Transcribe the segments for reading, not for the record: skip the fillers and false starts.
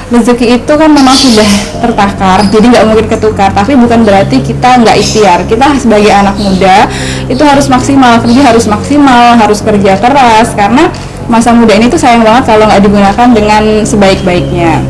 rezeki itu kan memang sudah tertakar, jadi nggak mungkin ketukar. Tapi bukan berarti kita nggak ikhtiar. Kita sebagai anak muda itu harus maksimal, kerja harus maksimal, harus kerja keras, karena masa muda ini tuh sayang banget kalau nggak digunakan dengan sebaik-baiknya.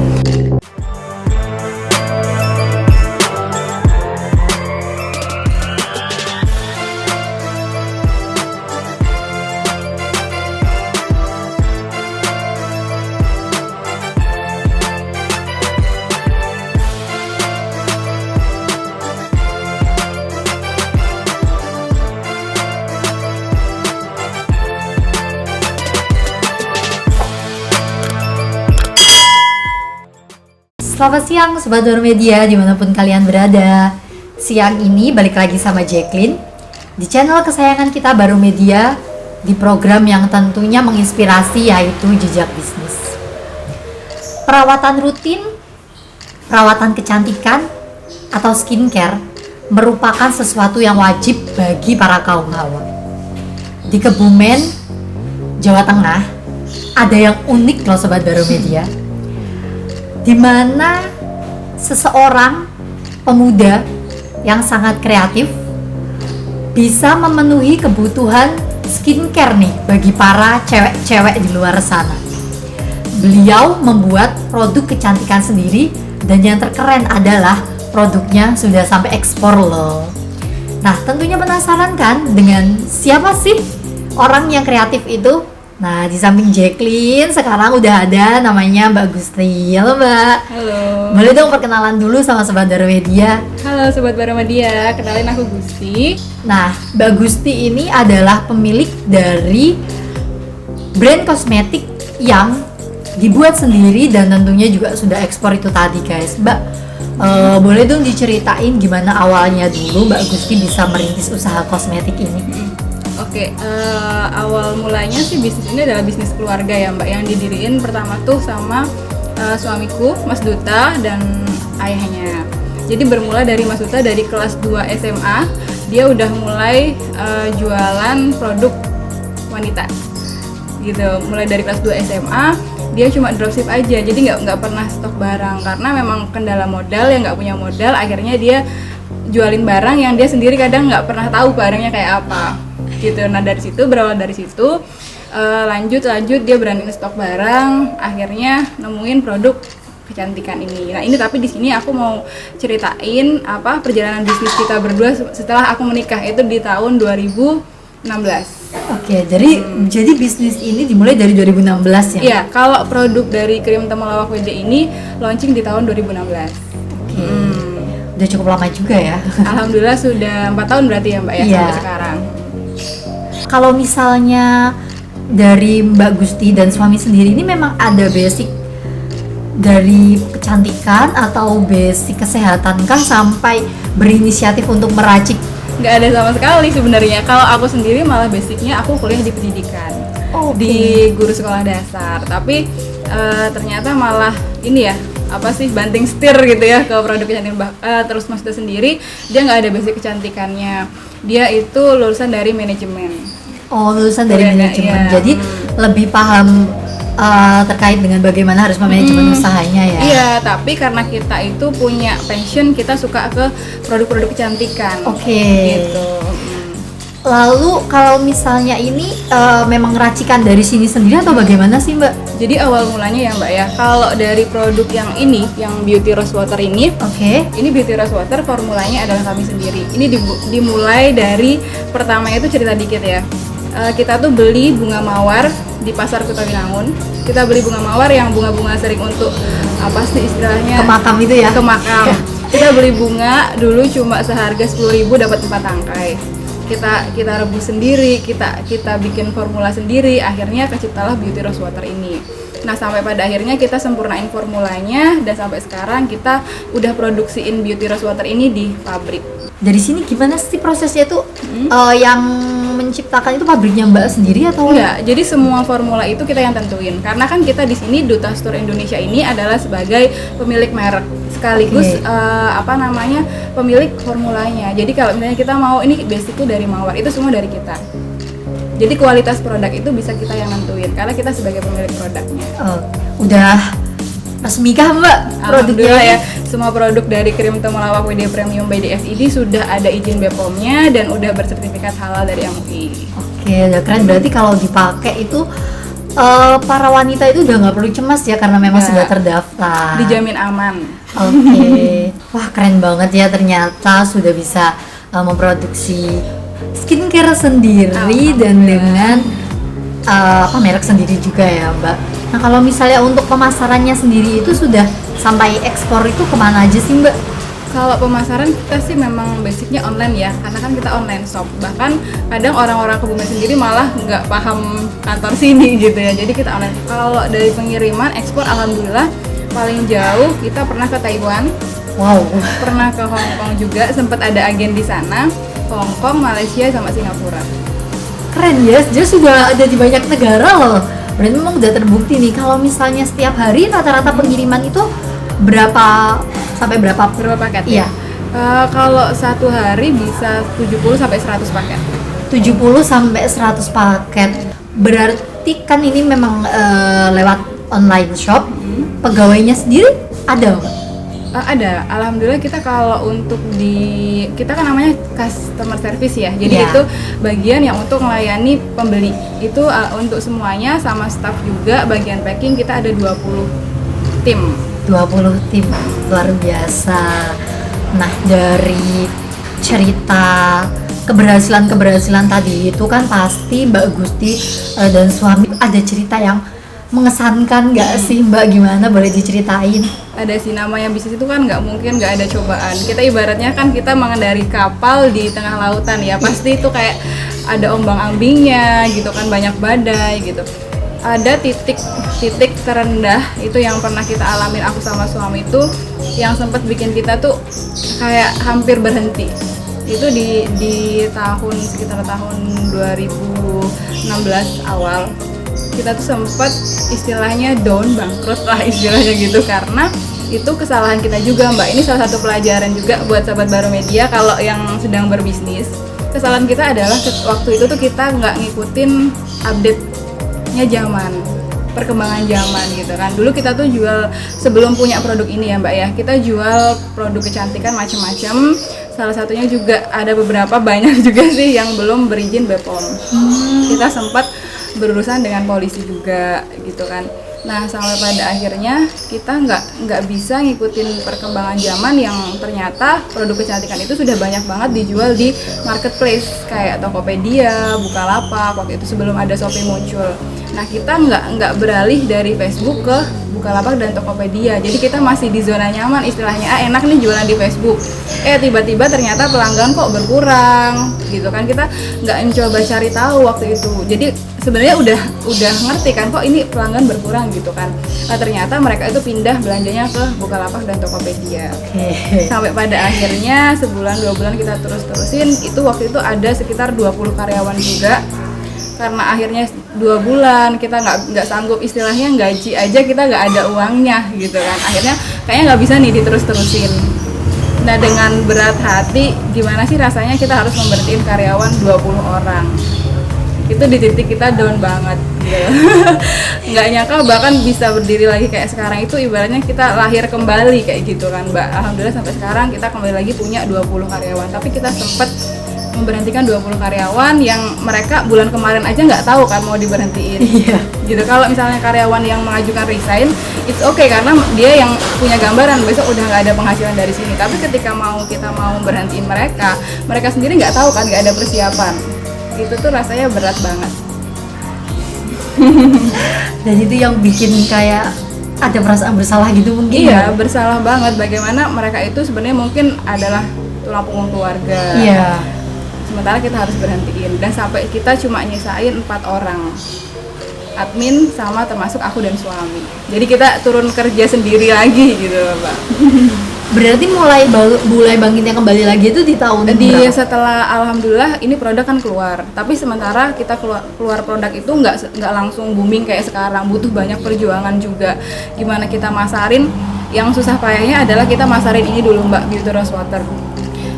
Selamat siang Sobat Baru Media dimanapun kalian berada. Siang ini balik lagi sama Jacqueline di channel kesayangan kita Baru Media, di program yang tentunya menginspirasi, yaitu Jejak Bisnis. Perawatan rutin, perawatan kecantikan atau skincare merupakan sesuatu yang wajib bagi para kaum hawa. Di Kebumen, Jawa Tengah, ada yang unik loh Sobat Baru Media, di mana seseorang pemuda yang sangat kreatif bisa memenuhi kebutuhan skincare nih bagi para cewek-cewek di luar sana. Beliau membuat produk kecantikan sendiri, dan yang terkeren adalah produknya sudah sampai ekspor loh. Nah, tentunya penasaran kan dengan siapa sih orang yang kreatif itu? Nah, di samping Jacqueline sekarang udah ada namanya Mbak Gusti. Halo Mbak. Halo. Boleh dong perkenalan dulu sama Sobat Baru Media. Halo Sobat Baru Media, kenalin aku Gusti. Nah, Mbak Gusti ini adalah pemilik dari brand kosmetik yang dibuat sendiri dan tentunya juga sudah ekspor itu tadi guys. Mbak, boleh dong diceritain gimana awalnya dulu Mbak Gusti bisa merintis usaha kosmetik ini? Oke, awal mulanya sih bisnis ini adalah bisnis keluarga ya Mbak, yang didiriin pertama tuh sama suamiku, Mas Duta, dan ayahnya. Jadi bermula dari Mas Duta dari kelas 2 SMA, dia udah mulai jualan produk wanita gitu. Mulai dari kelas 2 SMA, dia cuma dropship aja, jadi nggak pernah stok barang, karena memang kendala modal, yang nggak punya modal, akhirnya dia jualin barang yang dia sendiri kadang nggak pernah tahu barangnya kayak apa gitu. Nah, dari situ, berawal dari situ, lanjut dia berani stok barang, akhirnya nemuin produk kecantikan ini. Nah, ini tapi di sini aku mau ceritain apa perjalanan bisnis kita berdua setelah aku menikah, itu di tahun 2016. Oke, jadi bisnis ini dimulai dari 2016 ya? Iya, kalau produk dari krim temulawak WD ini launching di tahun 2016. Oke. Udah cukup lama juga ya? Alhamdulillah sudah 4 tahun berarti ya Mbak ya, Iya. sampai sekarang. Kalau misalnya dari Mbak Gusti dan suami sendiri ini memang ada basic dari kecantikan atau basic kesehatan kah sampai berinisiatif untuk meracik? Nggak ada sama sekali sebenarnya. Kalau aku sendiri malah basicnya aku kuliah di pendidikan, di guru sekolah dasar. Tapi ternyata malah ini ya, apa sih, banting setir gitu ya ke produk kecantikan. Terus maksudnya sendiri dia nggak ada basic kecantikannya. Dia itu lulusan dari manajemen. Oh, lulusan dari manajemen. Iya. Jadi lebih paham terkait dengan bagaimana harus memanajemen usahanya ya. Iya, tapi karena kita itu punya passion, kita suka ke produk-produk kecantikan. Oke. Gitu. Lalu kalau misalnya ini memang racikan dari sini sendiri atau bagaimana sih Mbak? Jadi awal mulanya ya Mbak ya, kalau dari produk yang ini, yang Beauty Rose Water ini, ini Beauty Rose Water formulanya adalah kami sendiri. Ini dimulai dari pertamanya itu cerita dikit ya. Kita tuh beli bunga mawar di pasar Kutawinangun. Kita beli bunga mawar yang bunga-bunga sering untuk apa sih istilahnya? Ke makam itu ya? Ke makam. Kita beli bunga dulu cuma seharga 10.000 dapat 4 tangkai. Kita rebus sendiri, kita bikin formula sendiri, akhirnya keciptalah Beauty Rose Water ini. Nah, sampai pada akhirnya kita sempurnain formulanya, dan sampai sekarang kita udah produksiin Beauty Rose Water ini di pabrik. Dari sini gimana sih prosesnya tuh? Yang menciptakan itu pabriknya Mbak sendiri atau enggak? Jadi semua formula itu kita yang tentuin, karena kan kita di sini Duta Store Indonesia ini adalah sebagai pemilik merek sekaligus pemilik formulanya. Jadi kalau misalnya kita mau ini basicnya dari mawar, itu semua dari kita. Jadi kualitas produk itu bisa kita yang nentuin karena kita sebagai pemilik produknya. Udah Resmikah Mbak produknya? Alhamdulillah ya, semua produk dari krim temulawak WD Premium by DFID sudah ada izin BPOM-nya dan udah bersertifikat halal dari MUI. Oke, udah keren. Berarti kalau dipakai itu para wanita itu udah nggak perlu cemas ya karena memang Nggak. sudah terdaftar. Dijamin aman. Oke, wah keren banget ya, ternyata sudah bisa memproduksi skincare sendiri dan dengan merek sendiri juga ya Mbak. Nah kalau misalnya untuk pemasarannya sendiri itu sudah sampai ekspor itu kemana aja sih Mbak? Kalau pemasaran kita sih memang basicnya online ya, karena kan kita online shop. Bahkan kadang orang-orang Kebumen sendiri malah nggak paham kantor sini gitu ya. Jadi kita online. Kalau dari pengiriman ekspor, alhamdulillah paling jauh kita pernah ke Taiwan, Wow, pernah ke Hong Kong juga, sempat ada agen di sana. Hong Kong, Malaysia, sama Singapura. keren ya, dia sudah ada di banyak negara loh. Berarti memang udah terbukti nih kalau misalnya setiap hari rata-rata pengiriman itu berapa sampai berapa? Berapa paket? Iya. Kalau satu hari bisa 70 sampai 100 paket. 70 sampai 100 paket. Berarti kan ini memang lewat online shop. Pegawainya sendiri ada nggak? Ada, alhamdulillah kita kalau untuk kita kan namanya customer service ya, jadi Iya. itu bagian yang untuk melayani pembeli itu untuk semuanya sama staff juga. Bagian packing kita ada 20 tim. 20 tim, luar biasa. Nah dari cerita keberhasilan tadi itu kan pasti Mbak Gusti dan suami ada cerita yang mengesankan nggak sih Mbak? Gimana, boleh diceritain? Ada sih, namanya bisnis itu kan nggak mungkin nggak ada cobaan. Kita ibaratnya kan kita mengendari kapal di tengah lautan ya, pasti itu kayak ada ombang-ambingnya gitu kan, banyak badai gitu. Ada titik terendah itu yang pernah kita alamin aku sama suami itu, yang sempat bikin kita tuh kayak hampir berhenti. Itu di sekitar tahun 2016 awal. Kita tuh sempat istilahnya down, bangkrut lah istilahnya gitu, karena itu kesalahan kita juga Mbak. Ini salah satu pelajaran juga buat sahabat Baru Media kalau yang sedang berbisnis. Kesalahan kita adalah waktu itu tuh kita nggak ngikutin update-nya zaman, perkembangan zaman gitu kan. Dulu kita tuh jual, sebelum punya produk ini ya Mbak ya, kita jual produk kecantikan macam-macam. Salah satunya juga ada beberapa, banyak juga sih yang belum berizin BPOM. Kita sempat berurusan dengan polisi juga gitu kan. Nah sampai pada akhirnya kita nggak bisa ngikutin perkembangan zaman yang ternyata produk kecantikan itu sudah banyak banget dijual di marketplace kayak Tokopedia, Bukalapak waktu itu sebelum ada Shopee muncul. Nah kita nggak beralih dari Facebook ke Bukalapak dan Tokopedia, jadi kita masih di zona nyaman istilahnya. Enak nih jualan di Facebook, tiba-tiba ternyata pelanggan kok berkurang gitu kan. Kita nggak mencoba cari tahu waktu itu, jadi sebenarnya udah ngerti kan kok ini pelanggan berkurang gitu kan. Nah, ternyata mereka itu pindah belanjanya ke Bukalapak dan Tokopedia. Sampai pada akhirnya sebulan 2 bulan kita terusin itu, waktu itu ada sekitar 20 karyawan juga. Karena akhirnya 2 bulan kita nggak sanggup, istilahnya gaji aja kita nggak ada uangnya gitu kan. Akhirnya kayaknya nggak bisa nih diterus-terusin. Nah dengan berat hati, gimana sih rasanya kita harus memberhentiin karyawan 20 orang. Itu di titik kita down banget gitu. Nggak nyangka bahkan bisa berdiri lagi kayak sekarang, itu ibaratnya kita lahir kembali kayak gitu kan Mbak. Alhamdulillah sampai sekarang kita kembali lagi punya 20 karyawan, tapi kita sempat memberhentikan 20 karyawan yang mereka bulan kemarin aja nggak tahu kan mau diberhentiin. Iya. Gitu. Kalau misalnya karyawan yang mengajukan resign, it's okay karena dia yang punya gambaran besok udah nggak ada penghasilan dari sini. Tapi ketika kita mau berhentiin mereka sendiri nggak tahu kan, nggak ada persiapan. Itu tuh rasanya berat banget. Dan itu yang bikin kayak ada perasaan bersalah gitu mungkin. Iya, ya? bersalah banget. Bagaimana mereka itu sebenarnya mungkin adalah tulang punggung keluarga. Iya. Sementara kita harus berhentiin, dan sampai kita cuma nyisain 4 orang, admin sama termasuk aku dan suami. Jadi kita turun kerja sendiri lagi gitu Pak. Berarti mulai bangkitnya kembali lagi itu di tahun berapa? Setelah alhamdulillah ini produk kan keluar, tapi sementara kita keluar produk itu nggak langsung booming kayak sekarang, butuh banyak perjuangan juga. Gimana kita masarin, yang susah payahnya adalah kita masarin ini dulu Mbak, Beauty Rose Water.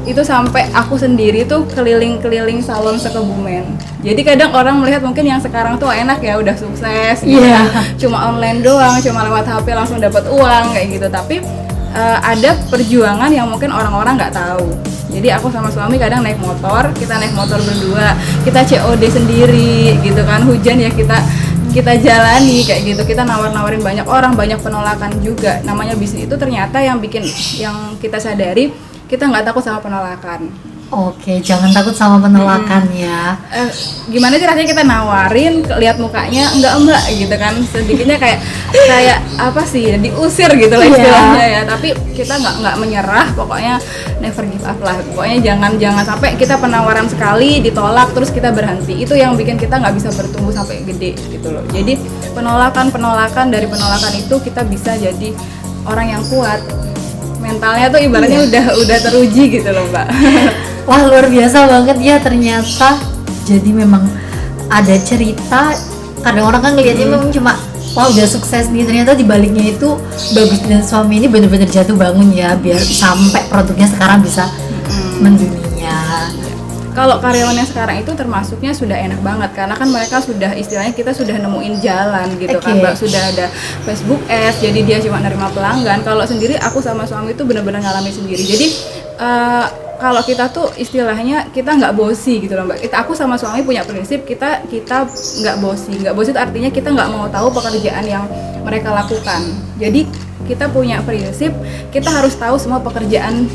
itu sampai aku sendiri tuh keliling-keliling salon sekebumen. Jadi kadang orang melihat mungkin yang sekarang tuh enak ya, udah sukses gitu Iya. kan. Cuma online doang, cuma lewat HP langsung dapat uang kayak gitu. Tapi ada perjuangan yang mungkin orang-orang nggak tahu. Jadi aku sama suami kadang naik motor, kita naik motor berdua, kita COD sendiri gitu kan, hujan ya kita jalani kayak gitu, kita nawar-nawarin banyak orang, banyak penolakan juga. Namanya bisnis itu ternyata yang kita sadari, kita nggak takut sama penolakan. Oke, jangan takut sama penolakan ya. Gimana sih rasanya kita nawarin, lihat mukanya enggak gitu kan, sedikitnya kayak apa sih, diusir gitu lah istilahnya ya. Tapi kita nggak menyerah, pokoknya never give up lah. Pokoknya jangan sampai kita penawaran sekali ditolak terus kita berhenti. Itu yang bikin kita nggak bisa bertumbuh sampai gede gitu loh. Jadi penolakan dari penolakan itu kita bisa jadi orang yang kuat. Mentalnya tuh ibaratnya udah teruji gitu loh, Mbak. Wah, luar biasa banget ya, ternyata jadi memang ada cerita. Kadang orang kan ngelihatnya memang cuma wah udah sukses nih, ternyata di baliknya itu Bagus dan suami ini benar-benar jatuh bangun ya biar sampai produknya sekarang bisa mendunia. Kalau karyawan yang sekarang itu termasuknya sudah enak banget karena kan mereka sudah istilahnya kita sudah nemuin jalan gitu kan, Mbak. Sudah ada Facebook Ads, jadi dia cuma nerima pelanggan. Kalau sendiri aku sama suami itu benar-benar ngalamin sendiri. Jadi kalau kita tuh istilahnya kita nggak bosi gitu loh, Mbak. Aku sama suami punya prinsip kita nggak bosi. Nggak bosi itu artinya kita nggak mau tahu pekerjaan yang mereka lakukan. Jadi kita punya prinsip kita harus tahu semua pekerjaan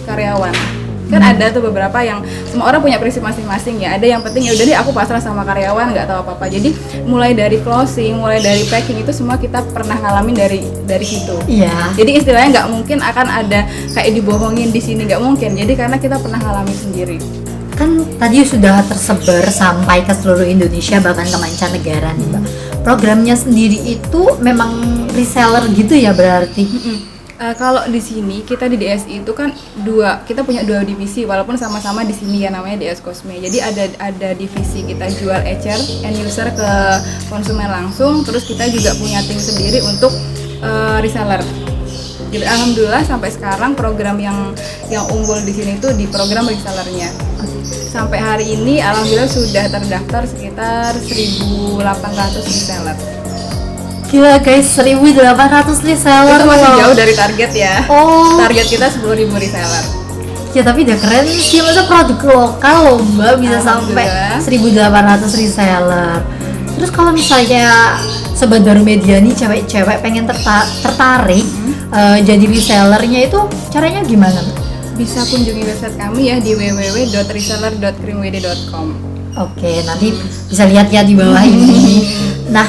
karyawan. Kan ada tuh beberapa yang semua orang punya prinsip masing-masing ya. Ada yang penting ya udah deh aku pasrah sama karyawan, nggak tahu apa-apa. Jadi mulai dari closing, mulai dari packing itu semua kita pernah ngalamin dari situ. Iya. Jadi istilahnya nggak mungkin akan ada kayak dibohongin di sini, nggak mungkin. Jadi karena kita pernah ngalamin sendiri. Kan tadi sudah tersebar sampai ke seluruh Indonesia bahkan ke mancanegara nih, Mbak. Programnya sendiri itu memang reseller gitu ya berarti? Kalau di sini kita di DSI itu kan kita punya dua divisi walaupun sama-sama di sini ya, namanya DS Cosme. Jadi ada divisi kita jual ecer end user ke konsumen langsung, terus kita juga punya tim sendiri untuk reseller. Jadi alhamdulillah sampai sekarang program yang unggul di sini itu di program resellernya. Sampai hari ini alhamdulillah sudah terdaftar sekitar 1.800 reseller. Gila guys, 1.800 reseller. Itu masih jauh dari target ya. Target kita 10.000 reseller. Ya tapi udah keren sih, masa produk lokal loh Mbak bisa sampai 1.800 reseller. Terus kalau misalnya Sobat Baru Media nih cewek-cewek pengen tertarik jadi resellernya itu caranya gimana? Bisa kunjungi website kami ya di www.reseller.creamwd.com. Oke, nanti bisa lihat ya di bawah ini. Nah,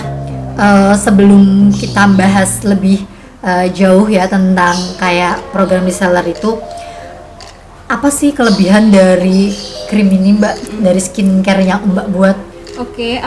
sebelum kita bahas lebih jauh ya tentang kayak program reseller itu, apa sih kelebihan dari krim ini Mbak, dari skincare yang Mbak buat? Oke,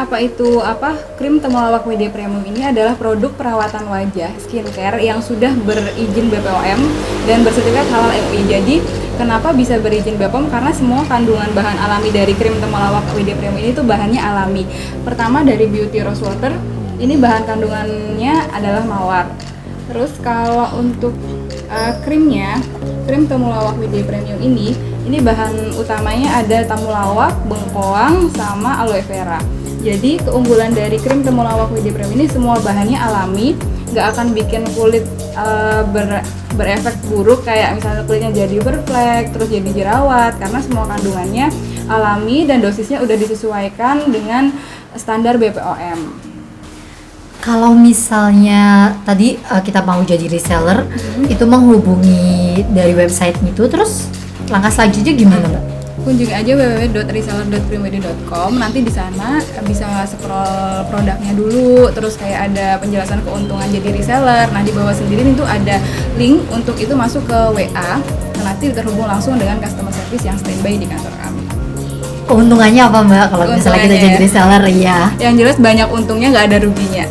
krim temulawak WD Premium ini adalah produk perawatan wajah skincare yang sudah berizin BPOM dan bersertifikat halal MUI. Jadi kenapa bisa berizin BPOM? Karena semua kandungan bahan alami dari krim temulawak WD Premium ini tuh bahannya alami. Pertama dari Beauty Rose Water, ini bahan kandungannya adalah mawar. Terus kalau untuk krimnya, krim temulawak WD Premium ini bahan utamanya ada temulawak, bengkoang, sama aloe vera. Jadi keunggulan dari krim temulawak WD Premium ini semua bahannya alami, nggak akan bikin kulit berefek buruk kayak misalnya kulitnya jadi berflek, terus jadi jerawat, karena semua kandungannya alami dan dosisnya udah disesuaikan dengan standar BPOM. Kalau misalnya tadi kita mau jadi reseller, itu menghubungi dari website itu, terus langkah selanjutnya gimana Mbak? Kunjungi aja www.reseller.creamwd.com. Nanti di sana bisa scroll produknya dulu, terus kayak ada penjelasan keuntungan jadi reseller. Nah di bawah sendiri itu ada link untuk itu masuk ke WA, nanti terhubung langsung dengan customer service yang standby di kantor kami. Keuntungannya apa Mbak kalau misalnya kita jadi reseller? Ya yang jelas banyak untungnya, nggak ada ruginya.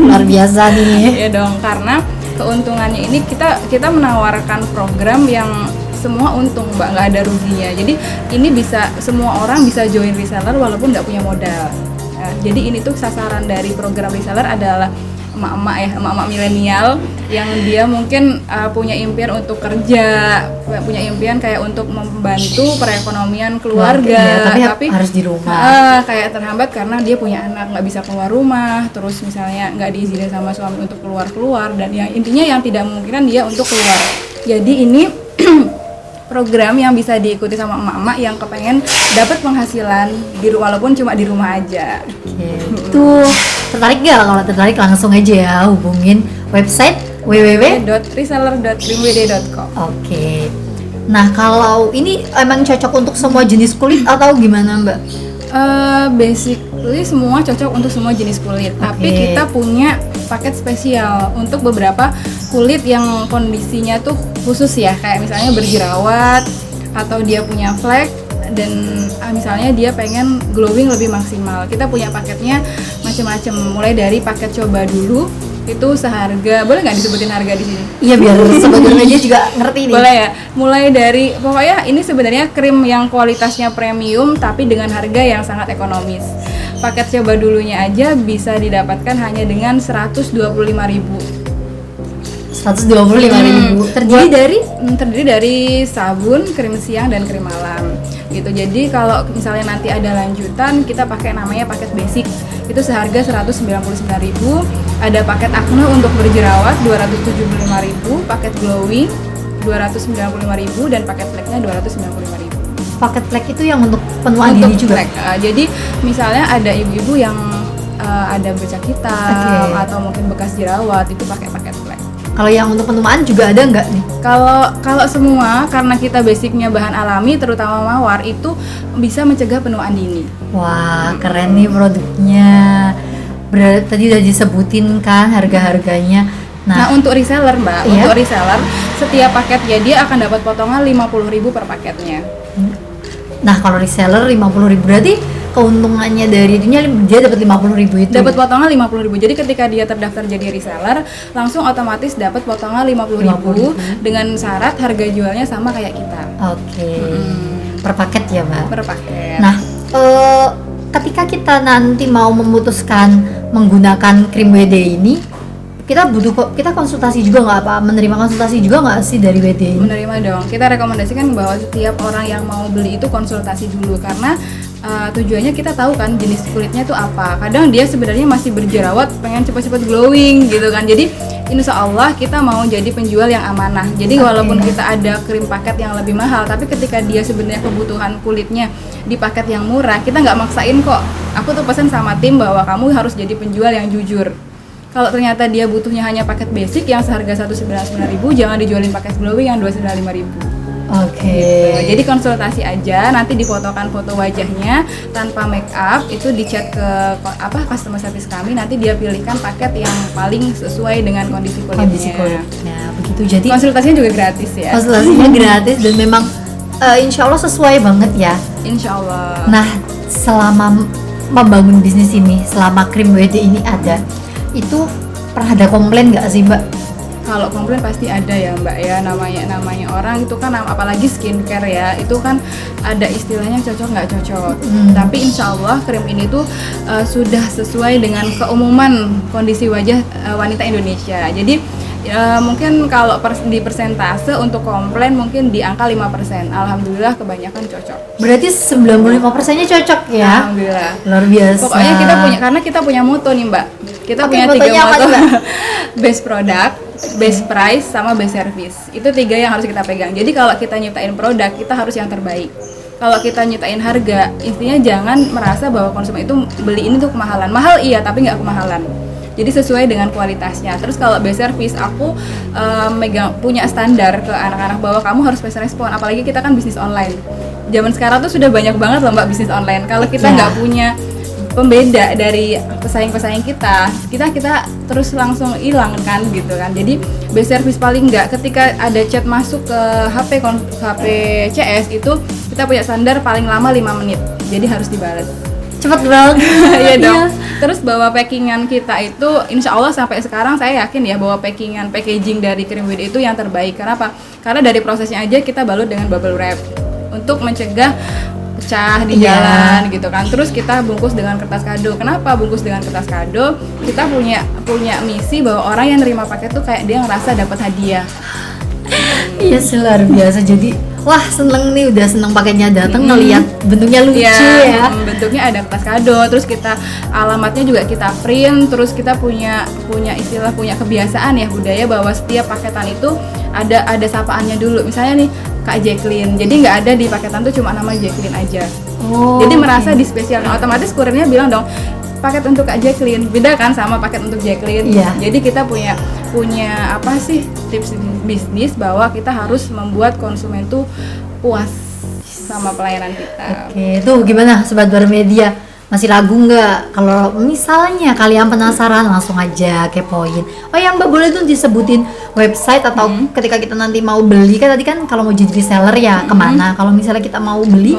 Luar biasa nih. Ya dong, karena keuntungannya ini kita menawarkan program yang semua untung Mbak, nggak ada ruginya. Jadi ini bisa semua orang bisa join reseller walaupun nggak punya modal. Nah, jadi ini tuh sasaran dari program reseller adalah emak-emak ya, emak-emak milenial yang dia mungkin punya impian untuk kerja, punya impian kayak untuk membantu perekonomian keluarga, Ya, tapi harus di rumah. Kayak terhambat karena dia punya anak, nggak bisa keluar rumah, terus misalnya nggak diizinin sama suami untuk keluar dan yang intinya yang tidak memungkinkan dia untuk keluar. Jadi ini program yang bisa diikuti sama emak-emak yang kepengen dapat penghasilan di rumah walaupun cuma di rumah aja. Tuh, tertarik nggak? Kalau tertarik langsung aja ya hubungin website www.reseller.creamwd.com. Oke. Nah, kalau ini emang cocok untuk semua jenis kulit atau gimana, Mbak? Basically semua cocok untuk semua jenis kulit, tapi kita punya paket spesial untuk beberapa kulit yang kondisinya tuh khusus ya, kayak misalnya berjerawat atau dia punya flek dan misalnya dia pengen glowing lebih maksimal. Kita punya paketnya macam-macam, mulai dari paket coba dulu itu seharga, boleh nggak disebutin harga di sini? Iya, biar sebetulnya dia juga ngerti nih. Boleh ya. Mulai dari pokoknya ini sebenarnya krim yang kualitasnya premium tapi dengan harga yang sangat ekonomis. Paket coba dulunya aja bisa didapatkan hanya dengan 125.000. 125.000. Terdiri dari sabun, krim siang dan krim malam. Gitu. Jadi kalau misalnya nanti ada lanjutan, kita pakai namanya paket basic. Itu seharga 199.000. Ada paket acne untuk berjerawat 275.000, paket glowing 295.000 dan paket fleknya 295.000. Paket flek itu yang untuk penuaan dini juga. Jadi misalnya ada ibu-ibu yang ada bercak hitam atau mungkin bekas jerawat, itu pakai paket flek. Kalau yang untuk penuaan juga ada nggak nih? Kalau semua, karena kita basicnya bahan alami terutama mawar, itu bisa mencegah penuaan dini. Wah, keren nih produknya. Berarti tadi udah disebutin kan harga-harganya. Nah, untuk reseller Mbak, untuk reseller setiap paketnya dia akan dapat potongan 50.000 per paketnya. Nah, kalau reseller 50.000 berarti keuntungannya dari itunya dia dapat 50.000 itu. Dapat potongan 50.000. Jadi ketika dia terdaftar jadi reseller, langsung otomatis dapat potongan 50.000 dengan syarat harga jualnya sama kayak kita. Per paket ya, Mbak? Per paket. Nah, ketika kita nanti mau memutuskan menggunakan krim WD ini, kita konsultasi juga nggak apa? Menerima konsultasi juga nggak sih dari WD ini? Menerima dong. Kita rekomendasikan bahwa setiap orang yang mau beli itu konsultasi dulu karena tujuannya kita tahu kan jenis kulitnya itu apa. Kadang dia sebenarnya masih berjerawat, pengen cepat-cepat glowing gitu kan. Jadi insya Allah kita mau jadi penjual yang amanah. Jadi walaupun kita ada krim paket yang lebih mahal, tapi ketika dia sebenarnya kebutuhan kulitnya di paket yang murah, kita nggak maksain kok. Aku tuh pesan sama tim bahwa kamu harus jadi penjual yang jujur. Kalau ternyata dia butuhnya hanya paket basic yang seharga 199.000, jangan dijualin paket glowing yang 295.000. Gitu. Jadi konsultasi aja, nanti difotokan foto wajahnya tanpa make up, itu di-chat ke customer service kami, nanti dia pilihkan paket yang paling sesuai dengan kondisi kulitnya. Begitu. Jadi konsultasinya juga gratis ya. Konsultasinya gratis dan memang insya Allah sesuai banget ya. Insya Allah. Nah, selama membangun bisnis ini, selama krim WD ini ada, itu pernah ada komplain nggak sih, Mbak? Kalau komplain pasti ada ya Mbak ya, namanya orang itu kan, apalagi skincare ya, itu kan ada istilahnya cocok nggak cocok. Tapi insya Allah krim ini tuh sudah sesuai dengan keumuman kondisi wajah wanita Indonesia. Jadi mungkin kalau di persentase untuk komplain mungkin di angka 5%. Alhamdulillah kebanyakan cocok. Berarti 95%-nya cocok ya? Alhamdulillah. Luar biasa. Pokoknya karena kita punya moto nih Mbak. Kita punya 3 moto. Best product, best price, sama best service. Itu 3 yang harus kita pegang. Jadi kalau kita nyiptain produk, kita harus yang terbaik. Kalau kita nyiptain harga, intinya jangan merasa bahwa konsumen itu beli ini tuh kemahalan. Mahal iya, tapi nggak kemahalan. Jadi sesuai dengan kualitasnya. Terus kalau best service, aku punya standar ke anak-anak bahwa kamu harus fast respon. Apalagi kita kan bisnis online. Zaman sekarang tuh sudah banyak banget loh Mbak bisnis online. Kalau kita nggak punya pembeda dari pesaing-pesaing kita terus langsung hilang kan gitu kan. Jadi best service paling nggak ketika ada chat masuk ke HP CS itu kita punya standar paling lama 5 menit. Jadi harus dibalas. Cepet banget. Iya dong. Terus bawa packingan kita itu insya Allah sampai sekarang saya yakin ya bahwa packaging dari krim WD itu yang terbaik. Kenapa? Karena dari prosesnya aja kita balut dengan bubble wrap untuk mencegah pecah di Iya. jalan gitu kan. Terus kita bungkus dengan kertas kado. Kenapa bungkus dengan kertas kado? Kita punya misi bahwa orang yang nerima paket tuh kayak dia ngerasa dapat hadiah. Iya sih, luar biasa. Jadi wah, seneng nih, udah seneng paketnya datang ngelihat bentuknya lucu ya. Bentuknya ada kertas kado, terus kita alamatnya juga kita print, terus kita punya kebiasaan ya, budaya bahwa setiap paketan itu ada sapaannya dulu. Misalnya nih Kak Jacqueline, jadi nggak ada di paketan tuh cuma nama Jacqueline aja. Jadi merasa dispesialkan, otomatis kurirnya bilang dong paket untuk Kak Jacqueline, beda kan sama paket untuk Jacqueline. Iya. Jadi kita punya apa sih tips bisnis bahwa kita harus membuat konsumen tuh puas sama pelayanan kita. Oke, itu gimana Sobat Baru Media? Masih ragu nggak? Kalau misalnya kalian penasaran, langsung aja kepoin. Oh ya Mbak, boleh tuh disebutin website atau ketika kita nanti mau beli, kan tadi kan kalau mau jadi reseller ya kemana? Kalau misalnya kita mau beli,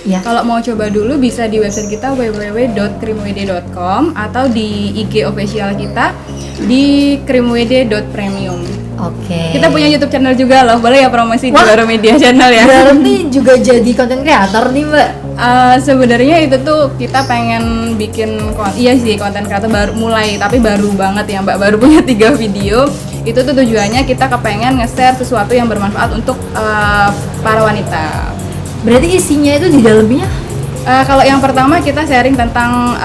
ya. Kalau mau coba dulu bisa di website kita www.krimwd.com atau di IG official kita di krimwd.premium. Oke. Kita punya YouTube channel juga loh, boleh ya promosi di Baru Media channel ya. Berarti juga jadi content creator nih Mbak. Sebenarnya itu tuh kita pengen bikin konten kreator baru mulai, tapi baru banget ya Mbak, baru punya 3 video. Itu tuh tujuannya kita kepengen nge-share sesuatu yang bermanfaat untuk para wanita. Berarti isinya itu di dalamnya? Kalau yang pertama kita sharing tentang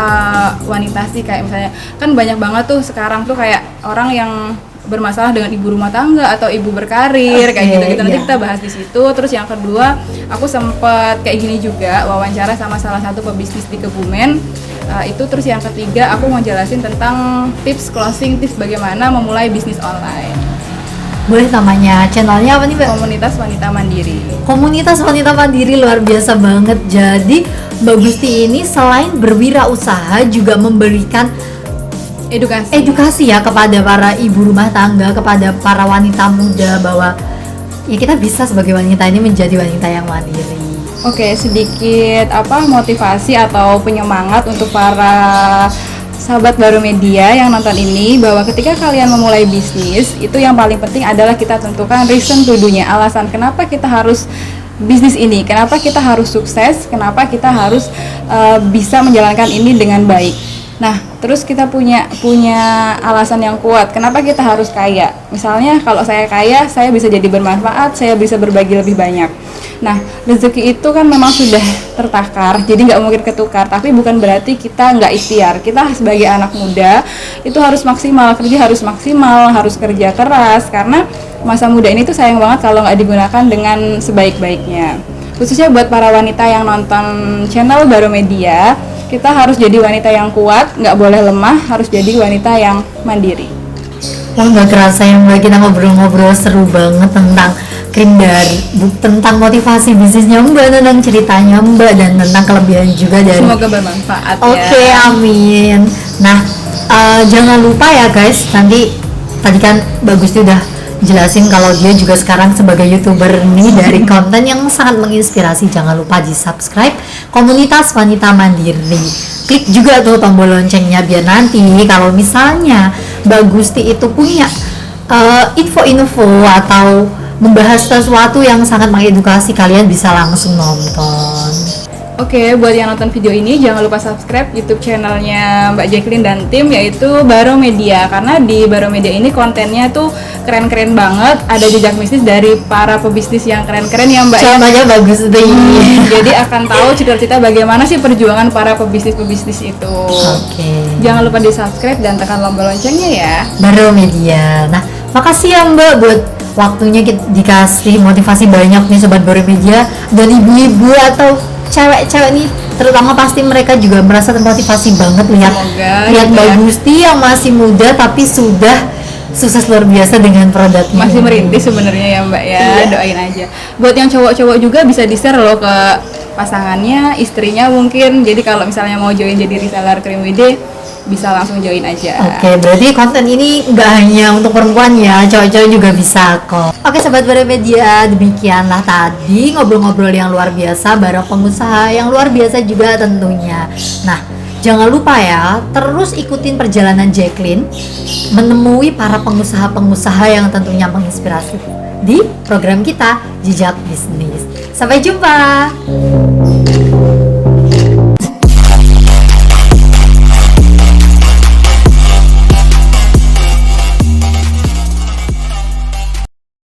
wanita sih, kayak misalnya kan banyak banget tuh sekarang tuh kayak orang yang bermasalah dengan ibu rumah tangga atau ibu berkarir kayak gitu-gitu. Nanti kita bahas di situ. Terus yang kedua, aku sempet kayak gini juga wawancara sama salah satu pebisnis di Kebumen. Itu terus yang ketiga aku mau jelasin tentang tips closing, tips bagaimana memulai bisnis online. Boleh namanya channelnya apa nih Mbak? Komunitas Wanita Mandiri. Komunitas Wanita Mandiri, luar biasa banget. Jadi Mbak Gusti ini selain berwirausaha juga memberikan edukasi ya kepada para ibu rumah tangga, kepada para wanita muda bahwa ya kita bisa sebagai wanita ini menjadi wanita yang mandiri. Oke, sedikit motivasi atau penyemangat untuk para sahabat Baru Media yang nonton ini, bahwa ketika kalian memulai bisnis itu yang paling penting adalah kita tentukan reason to do-nya, alasan kenapa kita harus bisnis ini, kenapa kita harus sukses, kenapa kita harus bisa menjalankan ini dengan baik. Nah, terus kita punya alasan yang kuat. Kenapa kita harus kaya? Misalnya kalau saya kaya, saya bisa jadi bermanfaat, saya bisa berbagi lebih banyak. Nah, rezeki itu kan memang sudah tertakar, jadi nggak mungkin ketukar. Tapi bukan berarti kita nggak ikhtiar. Kita sebagai anak muda itu harus maksimal, kerja harus maksimal, harus kerja keras. Karena masa muda ini tuh sayang banget kalau nggak digunakan dengan sebaik-baiknya. Khususnya buat para wanita yang nonton channel Baru Media, kita harus jadi wanita yang kuat, nggak boleh lemah, harus jadi wanita yang mandiri. Wah, nggak kerasa ya Mbak, kita ngobrol-ngobrol seru banget tentang krim dari tentang motivasi bisnisnya Mbak, tentang ceritanya Mbak, dan tentang kelebihan juga dari. Semoga bermanfaat ya. Oke, amin. Nah, jangan lupa ya guys, nanti tadi kan Mbak Gusti udah jelasin kalau dia juga sekarang sebagai YouTuber nih dari konten yang sangat menginspirasi. Jangan lupa di subscribe Komunitas Wanita Mandiri, klik juga tuh tombol loncengnya biar nanti kalau misalnya Mbak Gusti itu punya info-info atau membahas sesuatu yang sangat mengedukasi, kalian bisa langsung nonton. Oke, buat yang nonton video ini jangan lupa subscribe YouTube channelnya Mbak Jacqueline dan tim, yaitu Baru Media. Karena di Baru Media ini kontennya tuh keren-keren banget, ada jejak bisnis dari para pebisnis yang keren-keren ya Mbak. Contohnya bagus tuh. Jadi akan tahu cita-cita bagaimana sih perjuangan para pebisnis-pebisnis itu. Oke. Jangan lupa di subscribe dan tekan tombol loncengnya ya. Baru Media. Nah, makasih ya Mbak buat waktunya dikasih motivasi banyak nih Sobat Baru Media, dan ibu-ibu atau cewek-cewek nih terutama pasti mereka juga merasa termotivasi banget lihat Mbak Gusti yang masih muda tapi sudah sukses luar biasa dengan produknya. Masih merintis sebenarnya ya Mbak ya. Iya. Doain aja. Buat yang cowok-cowok juga bisa di-share loh ke pasangannya, istrinya mungkin. Jadi kalau misalnya mau join jadi reseller Krim WD, bisa langsung join aja. Oke, berarti konten ini nggak hanya untuk perempuan ya, cowok-cowok juga bisa kok. Oke Sobat Baru Media, demikianlah tadi ngobrol-ngobrol yang luar biasa bareng pengusaha yang luar biasa juga tentunya. Nah, jangan lupa ya, terus ikutin perjalanan Jacqueline menemui para pengusaha-pengusaha yang tentunya menginspirasi di program kita Jejak Bisnis. Sampai jumpa.